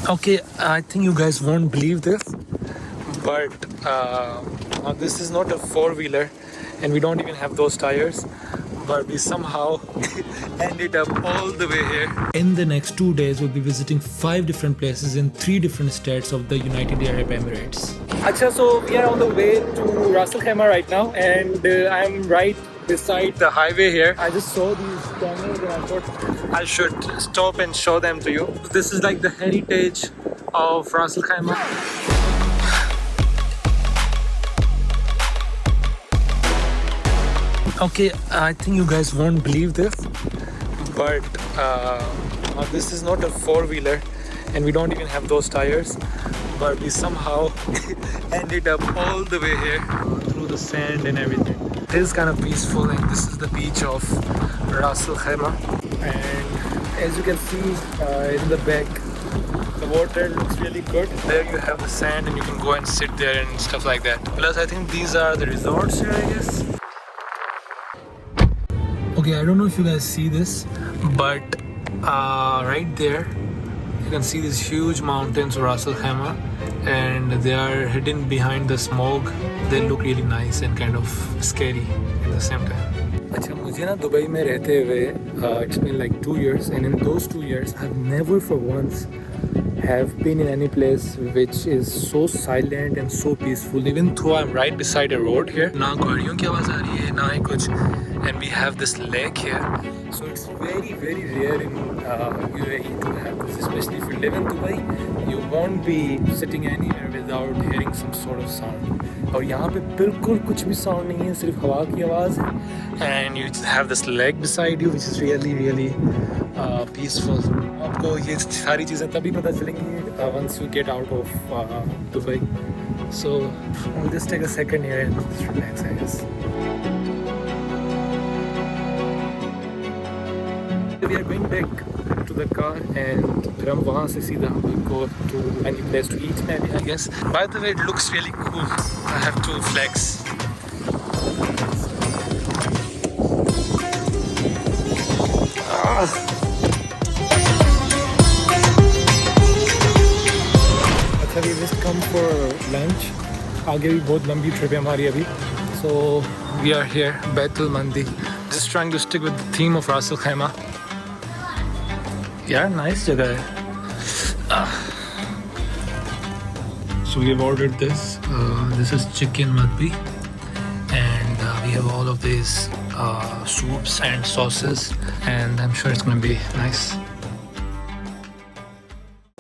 Okay, I think you guys won't believe this, but this is not a four-wheeler and we don't even have those tires, but we somehow ended up all the way here. In the next 2 days, we'll be visiting 5 different places in 3 different states of the United Arab Emirates. Acha, so we are on the way to Ras Al Khaimah right now, and I'm right beside the highway here. I just saw these cameras and I thought I should stop and show them to you. This is like the heritage of Ras Al Khaimah. Okay, I think you guys won't believe this, but this is not a four-wheeler and we don't even have those tires, but we somehow ended up all the way here through the sand and everything. It is kind of peaceful, and this is the beach of Ras Al Khaimah, and as you can see in the back, the water looks really good. There you have the sand and you can go and sit there and stuff like that. Plus I think these are the resorts here, I guess. Okay, I don't know if you guys see this, but right there you can see these huge mountains of Ras Al Khaimah, and they are hidden behind the smoke. They look really nice and kind of scary at the same time. अच्छा, मुझे ना Dubai में रहते हुए it's been like 2 years, and in those 2 years I've never for once have been in any place which is so silent and so peaceful. Even though I'm right beside a road here, ना गाड़ियों की आवाज़ आ रही है ना ही कुछ, and we have this lake here. So it's very rare in UAE to have this, especially if you live in Dubai. You won't be sitting anywhere without hearing some sort of sound. और यहाँ पे बिल्कुल कुछ भी sound नहीं है, सिर्फ हवा की आवाज़ है. And you have this lake beside you, which is really peaceful. आपको ये सारी चीज़ें तभी पता चलेंगी once you get out of Dubai. So we'll just take a second here and just relax, I guess. We are going back to the car, and फिर हम वहाँ से सीधा we'll go to any place to eat maybe, I guess. By the way, it looks really cool. I have to flex. अच्छा, we just come for lunch. आगे भी बहुत लंबी ट्रिप है हमारी अभी. So we are here, Baitul Mandi. Just trying to stick with the theme of Ras Al Khaimah. Yeah, nice jagah hai. So we have ordered this. This is chicken madbi, and we have all of these soups and sauces, and I'm sure it's going to be nice.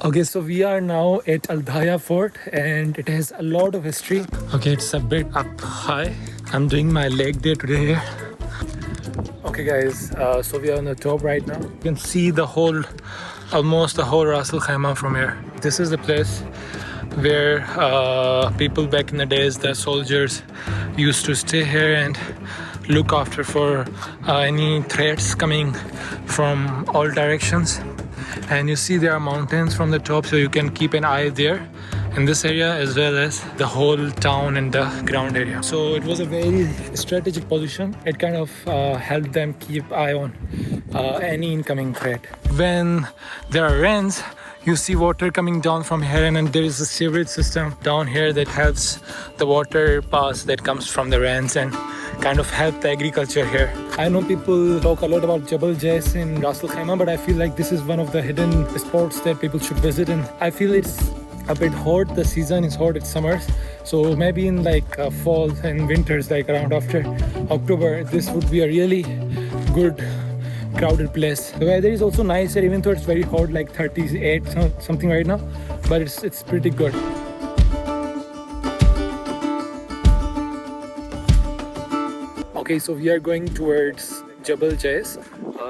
Okay, so we are now at Al Dhaya Fort, and it has a lot of history. Okay, it's a bit up high. I'm doing my leg day today here. Okay guys, so we are on the top right now. You can see almost the whole Ras Al Khaimah from here. This is the place where people back in the days, the soldiers, used to stay here and look after for any threats coming from all directions. And you see there are mountains from the top, so you can keep an eye there in this area as well as the whole town and the ground area. So it was a very strategic position. It kind of helped them keep eye on any incoming threat. When there are rains, you see water coming down from here, and then there is a sewerage system down here that helps the water pass that comes from the rains and kind of help the agriculture here. I know people talk a lot about Jabal Jais in Ras Al Khaimah, but I feel like this is one of the hidden spots that people should visit, and I feel it's a bit hot. The season is hot, it's summers, so maybe in like fall and winters, like around after October, this would be a really good crowded place. The weather is also nice here, even though it's very hot, like 38 something right now, but it's pretty good. Okay, so we are going towards Jabal Jais.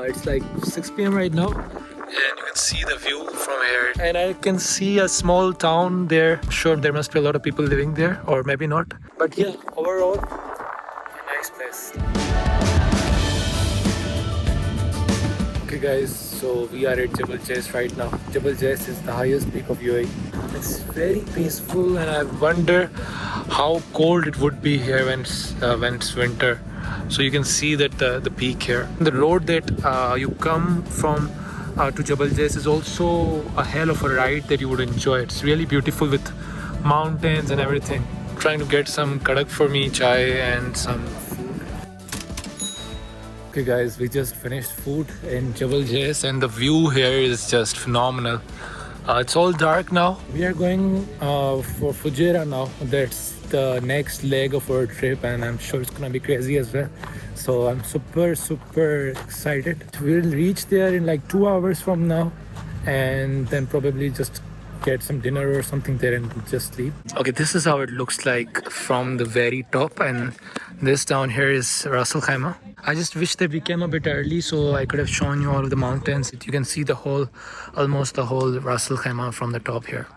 It's like 6 p.m. right now, and you can see the view from here, and I can see a small town there. Sure, there must be a lot of people living there, or maybe not, but yeah, overall a nice place. Okay guys, so we are at Jabal Jais right now. Jabal Jais is the highest peak of UAE. It's very peaceful, and I wonder how cold it would be here when it's winter. So you can see that the peak here. The road that you come from to Jabal Jais is also a hell of a ride that you would enjoy. It's really beautiful with mountains and everything. Trying to get some kadak for me, chai and some food. Okay guys, we just finished food in Jabal Jais and the view here is just phenomenal. It's all dark now. We are going for Fujairah now. That's the next leg of our trip and I'm sure it's gonna be crazy as well. So I'm super excited. We'll reach there in like 2 hours from now and then probably just get some dinner or something there and just sleep. Okay, this is how it looks like from the very top, and this down here is Ras Al Khaimah. I just wish that we came a bit early so I could have shown you all of the mountains. You can see the whole, almost the whole Ras Al Khaimah from the top here.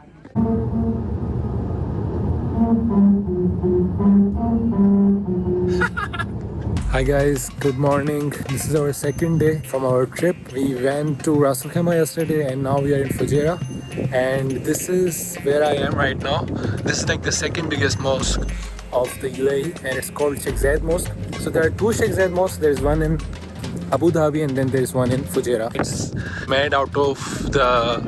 Hi guys, good morning. This is our second day from our trip. We went to Ras Al Khaimah yesterday and now we are in Fujairah. And this is where I am right now. This is like the second biggest mosque of the UAE and it's called Sheikh Zayed Mosque. So there are two Sheikh Zayed mosques. There's one in Abu Dhabi and then there's one in Fujairah. It's made out of the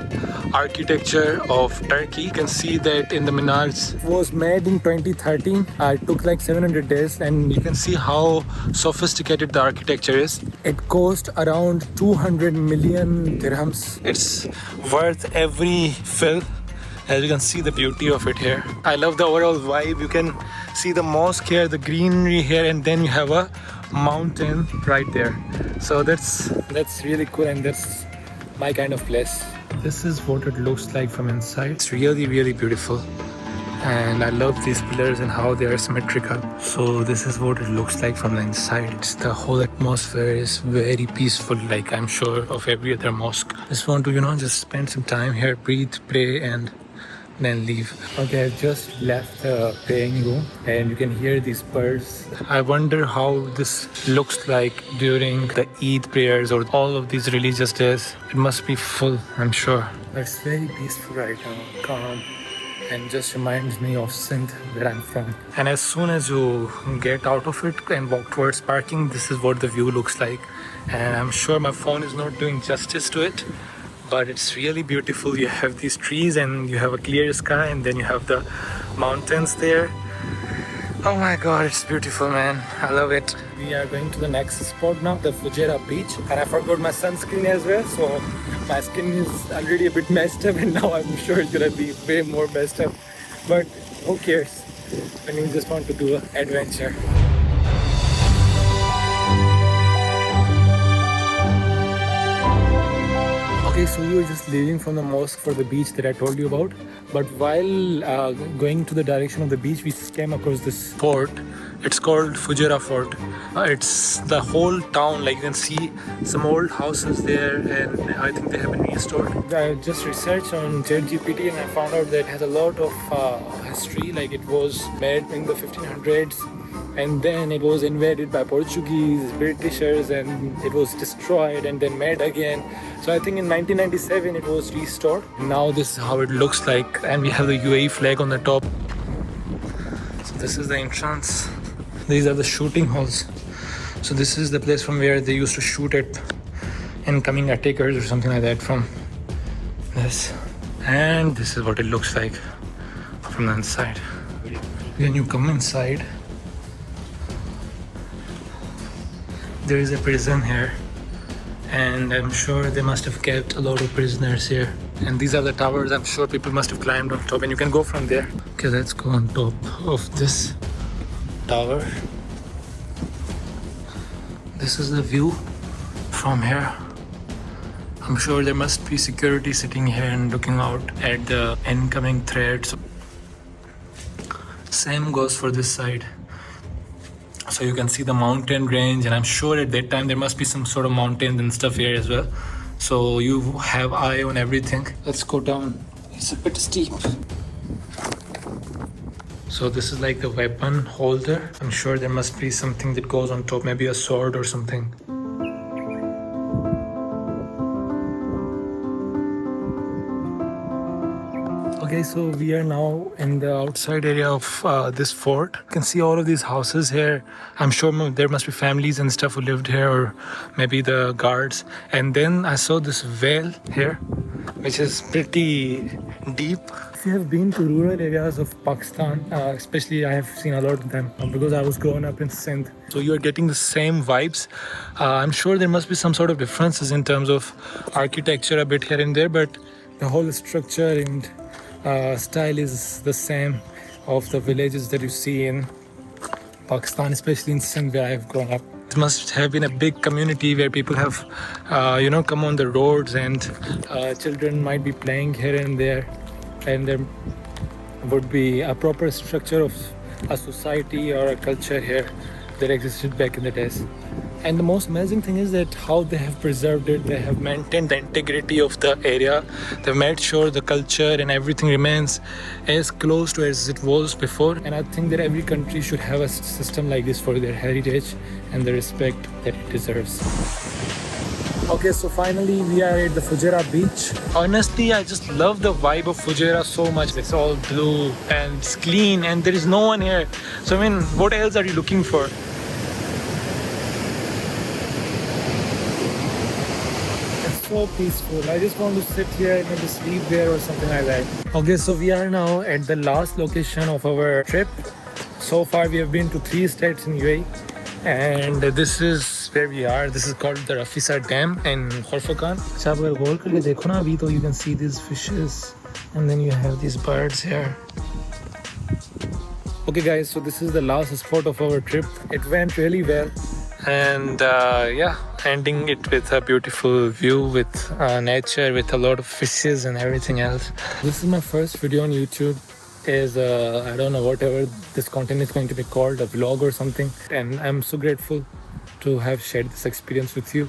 architecture of Turkey. You can see that in the minars. It was made in 2013. It took like 700 days and you can see how sophisticated the architecture is. It cost around 200 million dirhams. It's worth every fill. As you can see the beauty of it here. I love the overall vibe. You can see the mosque here, the greenery here, and then you have a mountain right there. So that's really cool and that's my kind of place. This is what it looks like from inside. It's really beautiful. And I love these pillars and how they are symmetrical. So this is what it looks like from the inside. It's the whole atmosphere is very peaceful, like I'm sure of every other mosque. Just want to, just spend some time here, breathe, pray, and then leave. Okay, I've just left the praying room and you can hear these birds. I wonder how this looks like during the Eid prayers or all of these religious days. It must be full, I'm sure. It's very peaceful right now, calm, and just reminds me of Sindh, where I'm from. And as soon as you get out of it and walk towards parking, this is what the view looks like. And I'm sure my phone is not doing justice to it, but it's really beautiful. You have these trees and you have a clear sky and then you have the mountains there. Oh my god, it's beautiful, man. I love it. We are going to the next spot now, the Fujairah beach. And I forgot my sunscreen as well, so my skin is already a bit messed up and now I'm sure it's gonna be way more messed up. But who cares when you just want to do an adventure. Okay, so we were just leaving from the mosque for the beach that I told you about. But while going to the direction of the beach, we came across this fort. It's called Fujairah Fort. It's the whole town, like you can see some old houses there and I think they have been restored. I just researched on ChatGPT and I found out that it has a lot of history. Like it was made in the 1500s. And then it was invaded by Portuguese, Britishers, and it was destroyed and then made again. So I think in 1997 it was restored. Now this is how it looks like, and we have the UAE flag on the top. So this is the entrance. These are the shooting holes. So this is the place from where they used to shoot at incoming attackers or something like that from this. And this is what it looks like from the inside. When you come inside, there is a prison here and I'm sure they must have kept a lot of prisoners here. And these are the towers. I'm sure people must have climbed on top and you can go from there. Okay, let's go on top of this tower. This is the view from here. I'm sure there must be security sitting here and looking out at the incoming threats. Same goes for this side. So you can see the mountain range and I'm sure at that time there must be some sort of mountains and stuff here as well. So you have eye on everything. Let's go down. It's a bit steep. So this is like the weapon holder. I'm sure there must be something that goes on top, maybe a sword or something. Okay, so we are now in the outside area of this fort. You can see all of these houses here. I'm sure there must be families and stuff who lived here, or maybe the guards. And then I saw this well here, which is pretty deep. If you have been to rural areas of Pakistan, especially I have seen a lot of them because I was growing up in Sindh. So you are getting the same vibes. I'm sure there must be some sort of differences in terms of architecture a bit here and there, but the whole structure and style is the same of the villages that you see in Pakistan, especially in Sindh where I have grown up. It must have been a big community where people have, come on the roads, and children might be playing here and there, and there would be a proper structure of a society or a culture here that existed back in the days. And the most amazing thing is that how they have preserved it. They have maintained the integrity of the area. They've made sure the culture and everything remains as close to as it was before. And I think that every country should have a system like this for their heritage and the respect that it deserves. Okay, so finally we are at the Fujairah beach. Honestly, I just love the vibe of Fujairah so much. It's all blue and it's clean and there is no one here. So I mean, what else are you looking for? So peaceful. I just want to sit here and maybe sleep there or something like that. Okay, so we are now at the last location of our trip. So far we have been to 3 states in UAE, and this is where we are. This is called the Rafisa Dam in Khorfakan. So you can see these fishes, and then you have these birds here. Okay guys, so this is the last spot of our trip. It went really well, and ending it with a beautiful view with nature, with a lot of fishes and everything else. This is my first video on YouTube. Is I don't know, whatever this content is going to be called, a vlog or something, and I'm so grateful to have shared this experience with you.